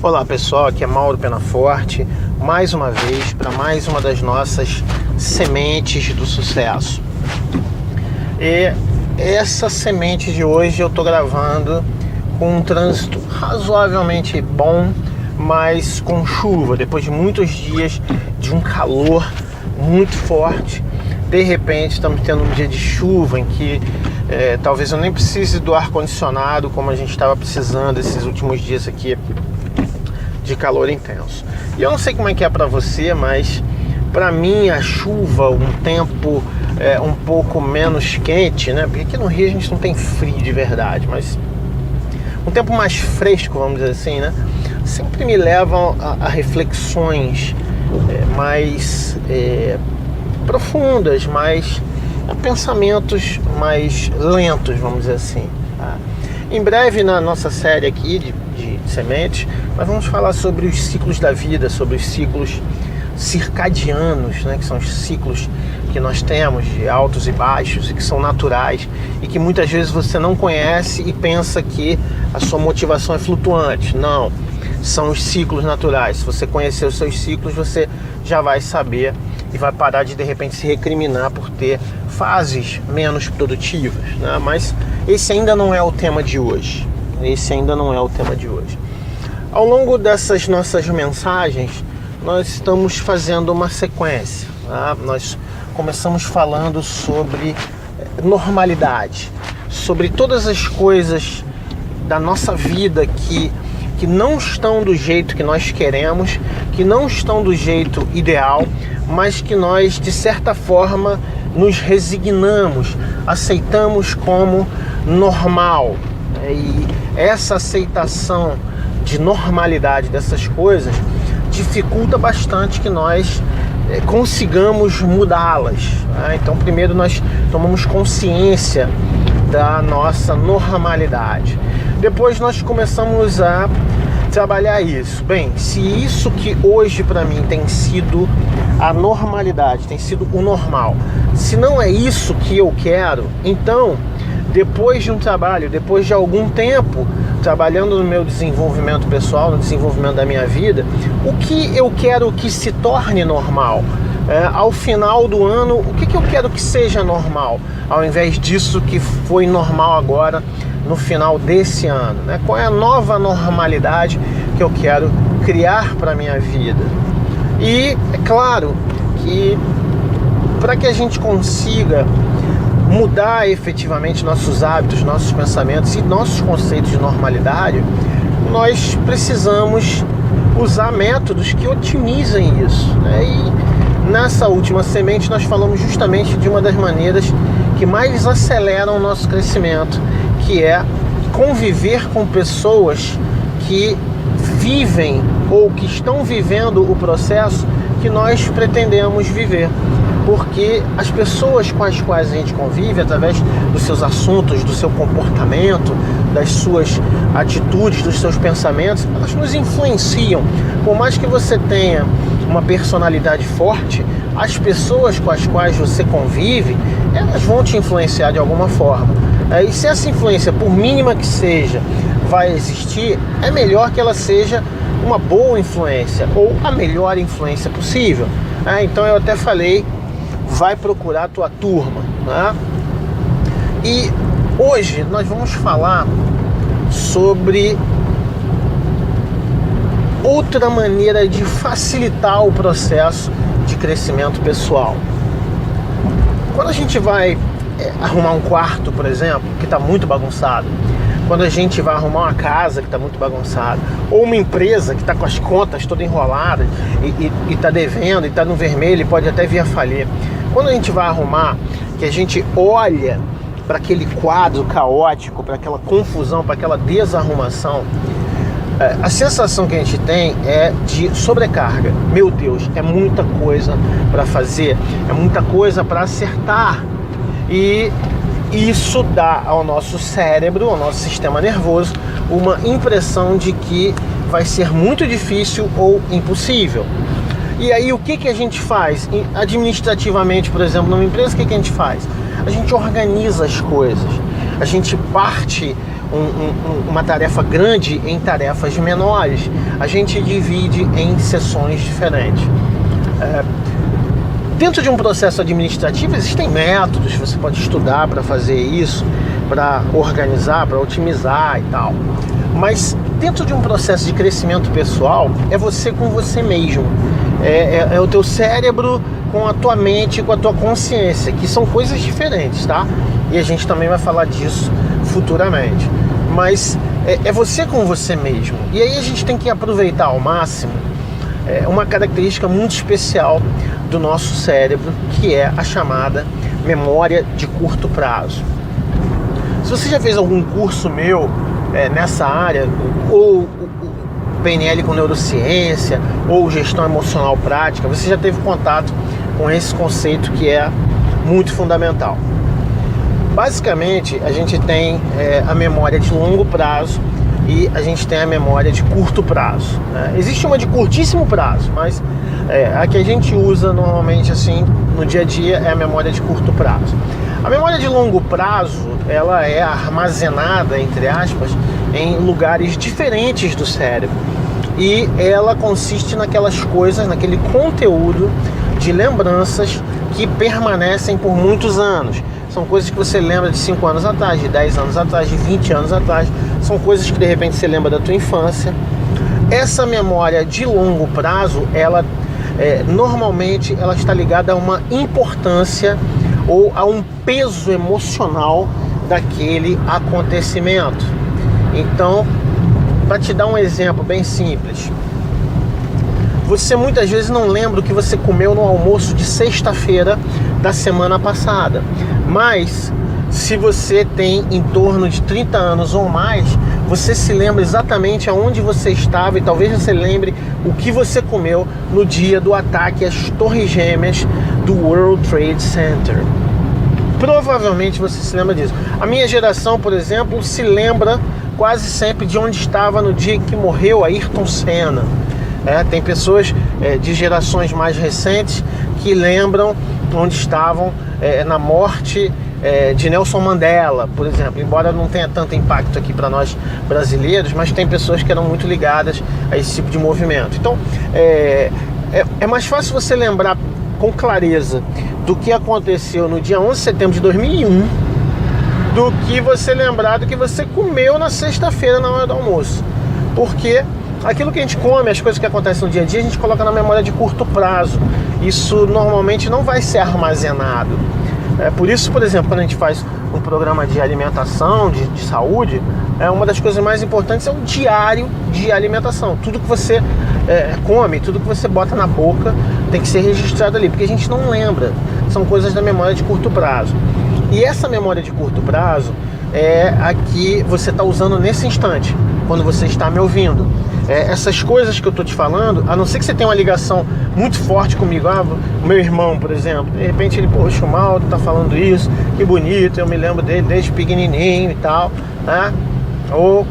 Olá pessoal, aqui é Mauro Penaforte, mais uma vez para mais uma das nossas sementes do sucesso. E essa semente de hoje eu estou gravando com um trânsito razoavelmente bom, mas com chuva, depois de muitos dias de um calor muito forte. De repente estamos tendo um dia de chuva em que talvez eu nem precise do ar-condicionado como a gente estava precisando esses últimos dias aqui de calor intenso. E eu não sei como é que é para você, mas para mim a chuva, um tempo um pouco menos quente, né? Porque aqui no Rio a gente não tem frio de verdade, mas um tempo mais fresco, vamos dizer assim, né? Sempre me levam a reflexões mais profundas, mais pensamentos mais lentos, vamos dizer assim, tá? Em breve na nossa série aqui de sementes, nós vamos falar sobre os ciclos da vida, sobre os ciclos circadianos, né, que são os ciclos que nós temos de altos e baixos e que são naturais e que muitas vezes você não conhece e pensa que a sua motivação é flutuante. Não, são os ciclos naturais. Se você conhecer os seus ciclos, você já vai saber e vai parar de repente se recriminar por ter fases menos produtivas, né? Mas esse ainda não é o tema de hoje. Ao longo dessas nossas mensagens, nós estamos fazendo uma sequência, tá? Nós começamos falando sobre normalidade, sobre todas as coisas da nossa vida que não estão do jeito que nós queremos, que não estão do jeito ideal, mas que nós, de certa forma, nos resignamos, aceitamos como normal. E essa aceitação de normalidade dessas coisas dificulta bastante que nós consigamos mudá-las, né? Então, primeiro nós tomamos consciência da nossa normalidade. Depois nós começamos a trabalhar isso. Bem, se isso que hoje para mim tem sido a normalidade, tem sido o normal, se não é isso que eu quero, então, depois de um trabalho, depois de algum tempo trabalhando no meu desenvolvimento pessoal, no desenvolvimento da minha vida, o que eu quero que se torne normal? Ao final do ano, o que eu quero que seja normal, ao invés disso que foi normal agora no final desse ano, né? Qual é a nova normalidade que eu quero criar para a minha vida? E é claro que para que a gente consiga mudar efetivamente nossos hábitos, nossos pensamentos e nossos conceitos de normalidade, nós precisamos usar métodos que otimizem isso, né? E nessa última semente nós falamos justamente de uma das maneiras que mais aceleram o nosso crescimento, que é conviver com pessoas que vivem ou que estão vivendo o processo que nós pretendemos viver. Porque as pessoas com as quais a gente convive, através dos seus assuntos, do seu comportamento, das suas atitudes, dos seus pensamentos, elas nos influenciam. Por mais que você tenha uma personalidade forte, as pessoas com as quais você convive, elas vão te influenciar de alguma forma. E se essa influência, por mínima que seja, vai existir, é melhor que ela seja uma boa influência ou a melhor influência possível. Então eu até falei, vai procurar a tua turma, né? E hoje nós vamos falar sobre outra maneira de facilitar o processo de crescimento pessoal. Quando a gente vai arrumar um quarto, por exemplo, que está muito bagunçado, quando a gente vai arrumar uma casa que está muito bagunçada, ou uma empresa que está com as contas todas enroladas e está devendo, e está no vermelho e pode até vir a falir. Quando a gente vai arrumar, que a gente olha para aquele quadro caótico, para aquela confusão, para aquela desarrumação, a sensação que a gente tem é de sobrecarga. Meu Deus, é muita coisa para fazer, é muita coisa para acertar. E isso dá ao nosso cérebro, ao nosso sistema nervoso, uma impressão de que vai ser muito difícil ou impossível. E aí o que a gente faz? Administrativamente, por exemplo, numa empresa, o que a gente faz? A gente organiza as coisas, a gente parte uma tarefa grande em tarefas menores, a gente divide em sessões diferentes. Dentro de um processo administrativo existem métodos, você pode estudar para fazer isso, para organizar, para otimizar e tal. Mas dentro de um processo de crescimento pessoal, é você com você mesmo. É o teu cérebro com a tua mente, com a tua consciência, que são coisas diferentes, tá? E a gente também vai falar disso futuramente. Mas é você com você mesmo. E aí a gente tem que aproveitar ao máximo uma característica muito especial do nosso cérebro, que é a chamada memória de curto prazo. Se você já fez algum curso meu nessa área, ou PNL com neurociência, ou gestão emocional prática, você já teve contato com esse conceito que é muito fundamental. Basicamente, a gente tem a memória de longo prazo e a gente tem a memória de curto prazo. Existe uma de curtíssimo prazo, mas a que a gente usa normalmente assim no dia a dia é a memória de curto prazo. A memória de longo prazo, ela é armazenada, entre aspas, em lugares diferentes do cérebro. E ela consiste naquelas coisas, naquele conteúdo de lembranças que permanecem por muitos anos. São coisas que você lembra de 5 anos atrás, de 10 anos atrás, de 20 anos atrás. São coisas que de repente você lembra da tua infância. Essa memória de longo prazo, ela normalmente ela está ligada a uma importância ou a um peso emocional daquele acontecimento. Então, para te dar um exemplo bem simples, você muitas vezes não lembra o que você comeu no almoço de sexta-feira da semana passada, mas se você tem em torno de 30 anos ou mais, você se lembra exatamente aonde você estava e talvez você lembre o que você comeu no dia do ataque às Torres Gêmeas do World Trade Center. Provavelmente você se lembra disso. A minha geração, por exemplo, se lembra quase sempre de onde estava no dia que morreu Ayrton Senna. Tem pessoas de gerações mais recentes que lembram onde estavam na morte de Nelson Mandela, por exemplo, embora não tenha tanto impacto aqui para nós brasileiros, mas tem pessoas que eram muito ligadas a esse tipo de movimento. Então, é mais fácil você lembrar com clareza do que aconteceu no dia 11 de setembro de 2001 do que você lembrar do que você comeu na sexta-feira na hora do almoço. Porque aquilo que a gente come, as coisas que acontecem no dia a dia, a gente coloca na memória de curto prazo. Isso normalmente não vai ser armazenado. Por isso, por exemplo, quando a gente faz um programa de alimentação, de saúde, uma das coisas mais importantes é o diário de alimentação. Tudo que você come, tudo que você bota na boca tem que ser registrado ali, porque a gente não lembra. São coisas da memória de curto prazo. E essa memória de curto prazo é a que você está usando nesse instante, quando você está me ouvindo. Essas coisas que eu estou te falando, a não ser que você tenha uma ligação muito forte comigo, o meu irmão, por exemplo, de repente ele, poxa, o Maldo tá falando isso, que bonito, eu me lembro dele desde pequenininho e tal, né? Ou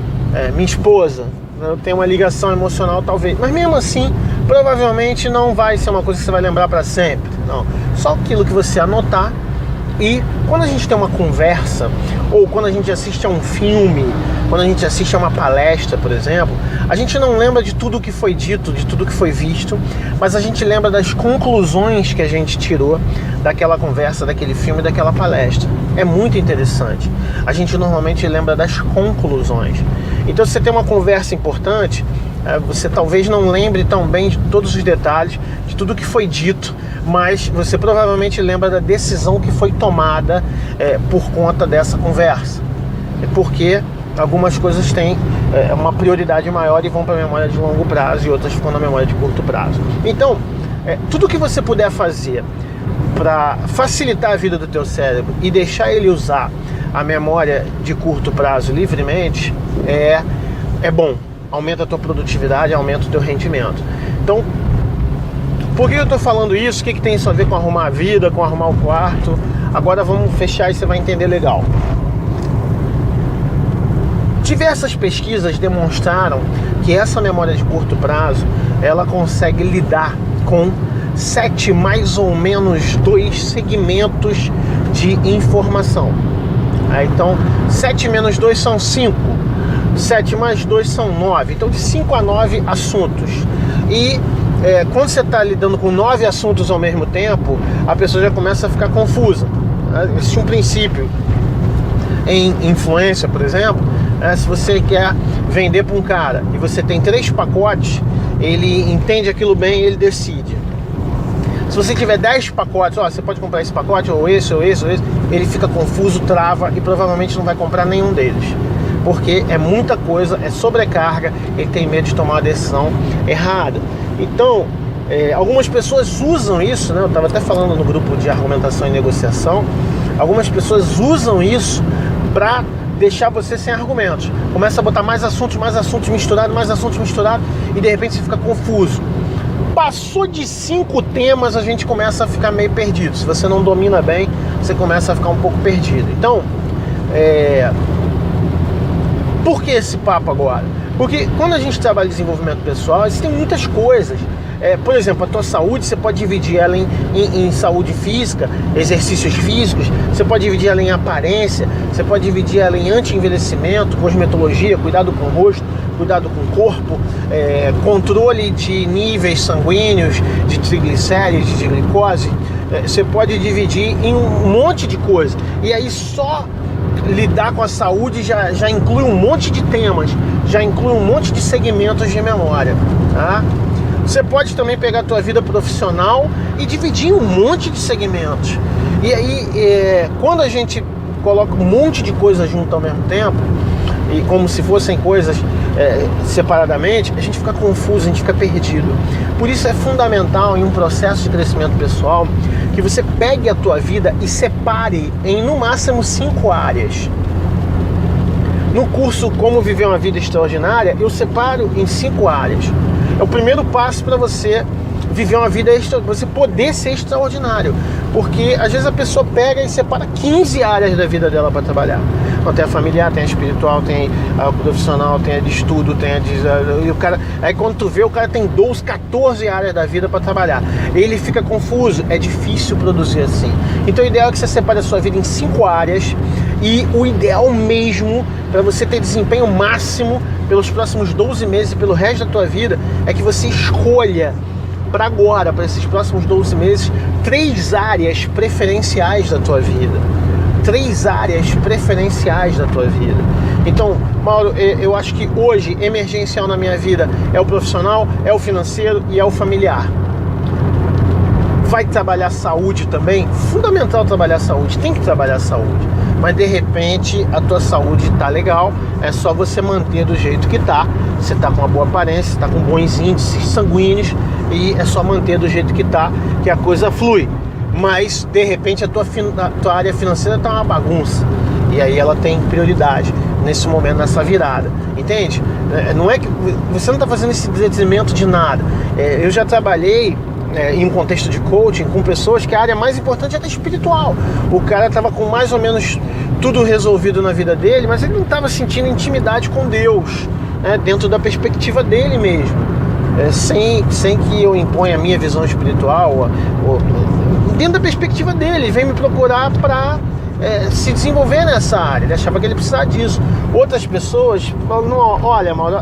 minha esposa, eu tenho uma ligação emocional talvez, mas mesmo assim, provavelmente não vai ser uma coisa que você vai lembrar para sempre, não. Só aquilo que você anotar. E quando a gente tem uma conversa, ou quando a gente assiste a um filme, quando a gente assiste a uma palestra, por exemplo, a gente não lembra de tudo que foi dito, de tudo que foi visto, mas a gente lembra das conclusões que a gente tirou daquela conversa, daquele filme, daquela palestra. É muito interessante. A gente normalmente lembra das conclusões. Então, se você tem uma conversa importante, você talvez não lembre tão bem de todos os detalhes, de tudo que foi dito, mas você provavelmente lembra da decisão que foi tomada por conta dessa conversa. Porque algumas coisas têm uma prioridade maior e vão para a memória de longo prazo e outras ficam na memória de curto prazo. Então, tudo que você puder fazer para facilitar a vida do teu cérebro e deixar ele usar a memória de curto prazo livremente é bom. Aumenta a tua produtividade, aumenta o teu rendimento. Então, por que eu estou falando isso? O que tem isso a ver com arrumar a vida, com arrumar o quarto? Agora vamos fechar e você vai entender legal. Diversas pesquisas demonstraram que essa memória de curto prazo, ela consegue lidar com 7 mais ou menos 2 segmentos de informação. Então 7 menos 2 são 5, 7 mais 2 são 9, então de 5 a 9 assuntos. E quando você está lidando com 9 assuntos ao mesmo tempo, a pessoa já começa a ficar confusa. Existe um princípio em influência, por exemplo, se você quer vender para um cara e você tem 3 pacotes, ele entende aquilo bem e ele decide. Se você tiver 10 pacotes, você pode comprar esse pacote, ou esse, ou esse, ou esse, ele fica confuso, trava e provavelmente não vai comprar nenhum deles. Porque é muita coisa, é sobrecarga, ele tem medo de tomar uma decisão errada. Então, algumas pessoas usam isso, né? Eu estava até falando no grupo de argumentação e negociação, algumas pessoas usam isso para deixar você sem argumentos. Começa a botar mais assuntos misturados, e de repente você fica confuso. Passou de 5 temas, a gente começa a ficar meio perdido. Se você não domina bem, você começa a ficar um pouco perdido. Então, por que esse papo agora? Porque quando a gente trabalha em desenvolvimento pessoal, existem muitas coisas. Por exemplo, a tua saúde, você pode dividir ela em saúde física, exercícios físicos, você pode dividir ela em aparência, você pode dividir ela em anti-envelhecimento, cosmetologia, cuidado com o rosto, cuidado com o corpo, controle de níveis sanguíneos, de triglicérides, de glicose. Você pode dividir em um monte de coisa. E aí só lidar com a saúde já inclui um monte de temas, já inclui um monte de segmentos de memória, tá? Você pode também pegar a tua vida profissional e dividir em um monte de segmentos. E aí, quando a gente coloca um monte de coisas junto ao mesmo tempo, e como se fossem coisas separadamente, a gente fica confuso, a gente fica perdido. Por isso é fundamental em um processo de crescimento pessoal que você pegue a tua vida e separe em no máximo 5 áreas. No curso Como Viver uma Vida Extraordinária, eu separo em 5 áreas. É o primeiro passo para você viver uma vida você poder ser extraordinário, porque às vezes a pessoa pega e separa 15 áreas da vida dela para trabalhar. Então, tem a familiar, tem a espiritual, tem a profissional, tem a de estudo, tem a de... E o cara, aí quando tu vê, o cara tem 12, 14 áreas da vida para trabalhar. Ele fica confuso, é difícil produzir assim. Então o ideal é que você separe a sua vida em 5 áreas, e o ideal mesmo para você ter desempenho máximo pelos próximos 12 meses e pelo resto da tua vida é que você escolha para agora, para esses próximos 12 meses, 3 áreas preferenciais da tua vida. 3 áreas preferenciais da tua vida. Então, Mauro, eu acho que hoje, emergencial na minha vida é o profissional, é o financeiro e é o familiar. Vai trabalhar saúde também? Fundamental trabalhar saúde, tem que trabalhar saúde. Mas de repente a tua saúde tá legal, é só você manter do jeito que tá. Você tá com uma boa aparência, você tá com bons índices sanguíneos, e é só manter do jeito que tá, que a coisa flui. Mas de repente a tua área financeira tá uma bagunça, e aí ela tem prioridade nesse momento, nessa virada, entende? Não é que você não tá fazendo esse detrimento de nada. Eu já trabalhei em um contexto de coaching com pessoas que a área mais importante é a espiritual. O cara estava com mais ou menos tudo resolvido na vida dele, mas ele não estava sentindo intimidade com Deus, dentro da perspectiva dele mesmo, sem que eu imponha a minha visão espiritual, dentro da perspectiva dele. Ele vem me procurar para se desenvolver nessa área. Ele achava que ele precisava disso. Outras pessoas falam: olha, Mauro,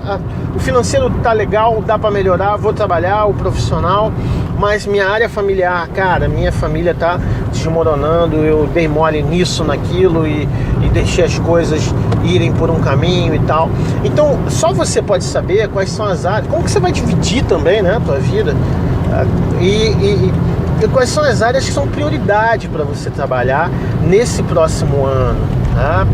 o financeiro tá legal, dá para melhorar, vou trabalhar o profissional, mas minha área familiar, cara, minha família tá desmoronando, eu dei mole nisso, naquilo, e deixei as coisas irem por um caminho e tal. Então só você pode saber quais são as áreas, como que você vai dividir também, né, a tua vida, e quais são as áreas que são prioridade para você trabalhar nesse próximo ano, tá?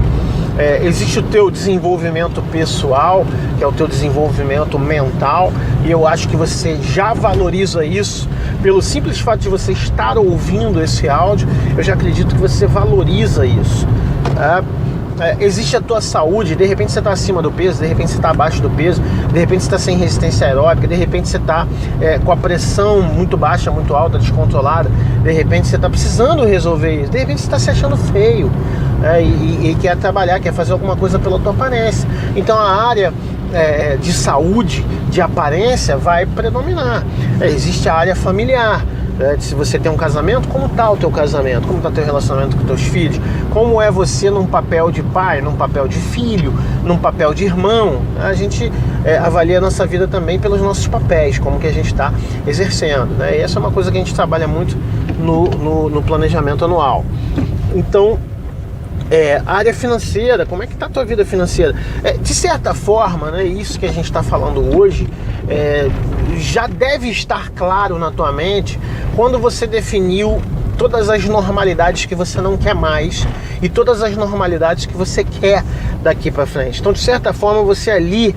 Existe o teu desenvolvimento pessoal, que é o teu desenvolvimento mental, e eu acho que você já valoriza isso pelo simples fato de você estar ouvindo esse áudio. Eu já acredito que você valoriza isso, tá? Existe a tua saúde, de repente você está acima do peso, de repente você está abaixo do peso, de repente você está sem resistência aeróbica, de repente você está com a pressão muito baixa, muito alta, descontrolada, de repente você está precisando resolver isso, de repente você está se achando feio, e quer trabalhar, quer fazer alguma coisa pela tua aparência. Então a área de saúde, de aparência, vai predominar. Existe a área familiar. Se você tem um casamento, como está o teu casamento? Como está o teu relacionamento com teus filhos? Como é você num papel de pai, num papel de filho, num papel de irmão? A gente avalia a nossa vida também pelos nossos papéis, como que a gente está exercendo, né? E essa é uma coisa que a gente trabalha muito no planejamento anual. Então, a área financeira, como é que está a tua vida financeira? De certa forma, né, isso que a gente está falando hoje, já deve estar claro na tua mente quando você definiu todas as normalidades que você não quer mais e todas as normalidades que você quer daqui para frente. Então, de certa forma, você ali,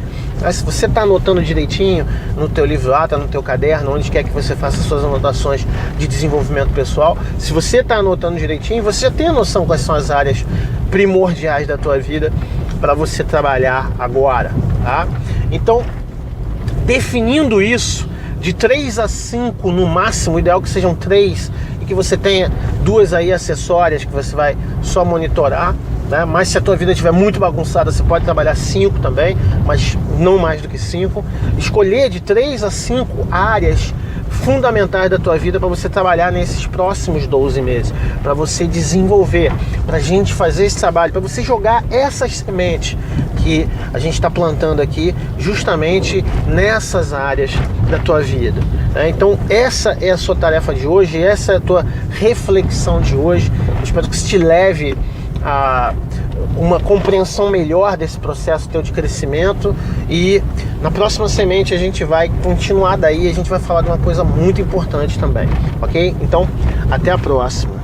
se você está anotando direitinho no teu livro-ata, no teu caderno, onde quer que você faça suas anotações de desenvolvimento pessoal, se você está anotando direitinho, você já tem a noção quais são as áreas primordiais da tua vida para você trabalhar agora, tá? Então, definindo isso, de 3 a 5 no máximo, o ideal que sejam 3 e que você tenha 2 aí acessórias que você vai só monitorar, né? Mas se a tua vida estiver muito bagunçada, você pode trabalhar 5 também, mas não mais do que 5. Escolher de 3 a 5 áreas fundamentais da tua vida para você trabalhar nesses próximos 12 meses, para você desenvolver, para a gente fazer esse trabalho, para você jogar essas sementes que a gente está plantando aqui justamente nessas áreas da tua vida, né? Então essa é a sua tarefa de hoje, essa é a tua reflexão de hoje. Eu espero que isso te leve a uma compreensão melhor desse processo teu de crescimento, e na próxima semente a gente vai continuar daí, a gente vai falar de uma coisa muito importante também, ok? Então, até a próxima.